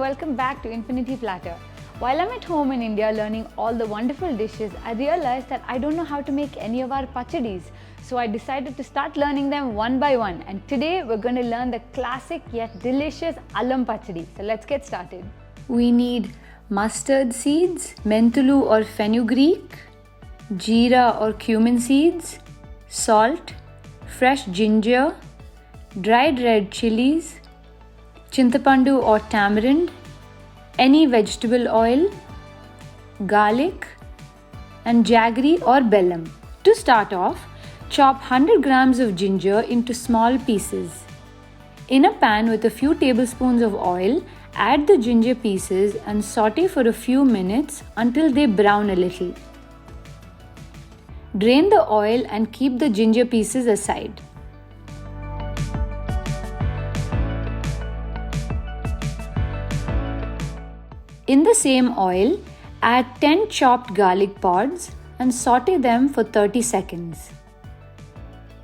welcome back to Infinity Platter. While I'm at home in India learning all the wonderful dishes, I realized that I don't know how to make any of our pachadis. So I decided to start learning them one by one, and today we're going to learn the classic yet delicious Allam Pachadi. So let's get started. We need mustard seeds, Menthulu or fenugreek, Jeera or cumin seeds, salt, fresh ginger, dried red chilies, chintapandu or tamarind, any vegetable oil, garlic, and jaggery or bellam. To start off, chop 100 grams of ginger into small pieces. In a pan with a few tablespoons of oil, add the ginger pieces and saute for a few minutes until they brown a little. Drain the oil and keep the ginger pieces aside. In the same oil, add 10 chopped garlic pods and saute them for 30 seconds.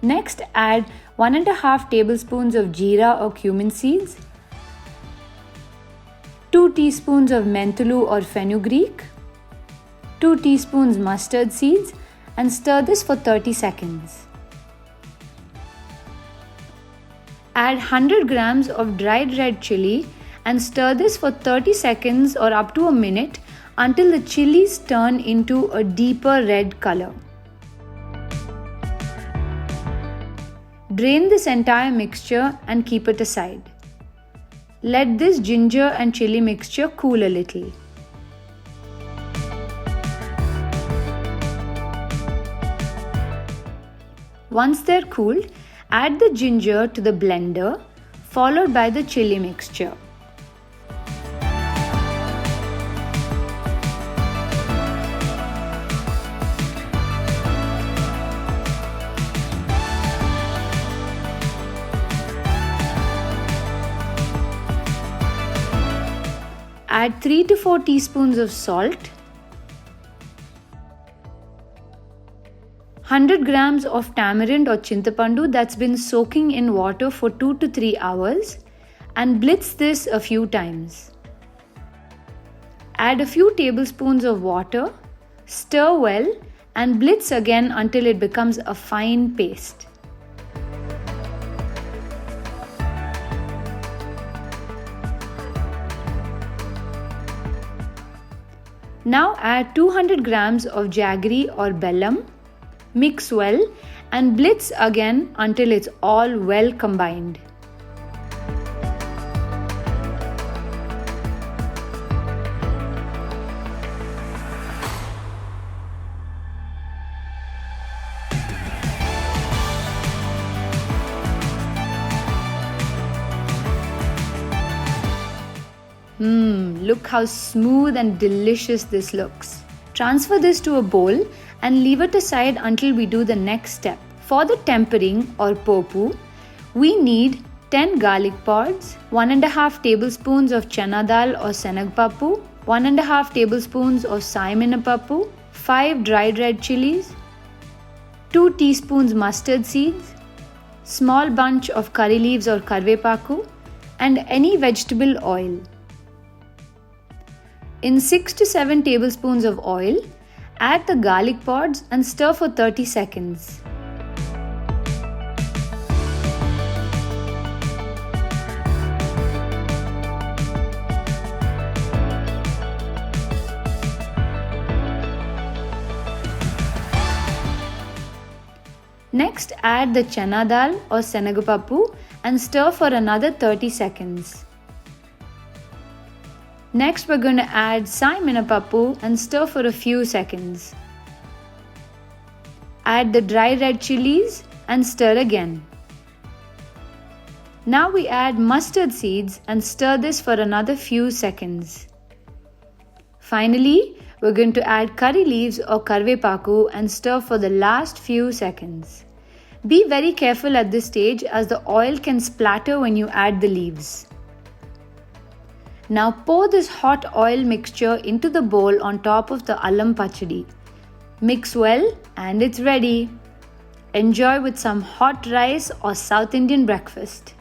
Next, add 1.5 tablespoons of jeera or cumin seeds, 2 teaspoons of menthulu or fenugreek, 2 teaspoons mustard seeds, and stir this for 30 seconds. Add 100 grams of dried red chilli and stir this for 30 seconds or up to a minute until the chilies turn into a deeper red color. Drain this entire mixture and keep it aside. Let this ginger and chili mixture cool a little. Once they're cooled, add the ginger to the blender, followed by the chili mixture. Add 3 to 4 teaspoons of salt, 100 grams of tamarind or chintapandu that's been soaking in water for 2 to 3 hours, and blitz this a few times. Add a few tablespoons of water, stir well, and blitz again until it becomes a fine paste. Now add 200 grams of jaggery or bellam, mix well, and blitz again until it's all well combined. Look how smooth and delicious this looks. Transfer this to a bowl and leave it aside until we do the next step. For the tempering or Popu, we need 10 garlic pods, 1.5 tablespoons of chana dal or Senaga, 1.5 tablespoons of minapappu, 5 dried red chilies, 2 teaspoons mustard seeds, small bunch of curry leaves or karvepaku, and any vegetable oil. In 6 to 7 tablespoons of oil, add the garlic pods and stir for 30 seconds. Next, add the chana dal or Senaga and stir for another 30 seconds. Next, we're going to add minapappu and stir for a few seconds. Add the dry red chilies and stir again. Now we add mustard seeds and stir this for another few seconds. Finally, we're going to add curry leaves or karvepaku and stir for the last few seconds. Be very careful at this stage as the oil can splatter when you add the leaves. Now pour this hot oil mixture into the bowl on top of the Allam Pachadi. Mix well and it's ready. Enjoy with some hot rice or South Indian breakfast.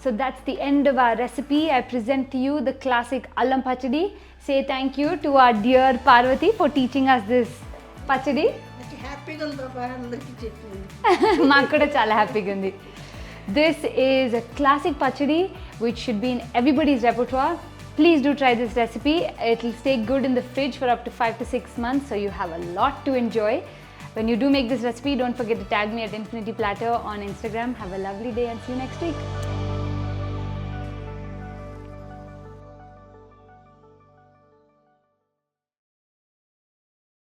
So that's the end of our recipe. I present to you the classic Allam Pachadi. Say thank you to our dear Parvati for teaching us this pachadi. Maaku kuda chala happy gundi. This is a classic pachadi which should be in everybody's repertoire. Please do try this recipe. It will stay good in the fridge for up to 5 to 6 months, so you have a lot to enjoy. When you do make this recipe, don't forget to tag me at Infinity Platter on Instagram. Have a lovely day and see you next week.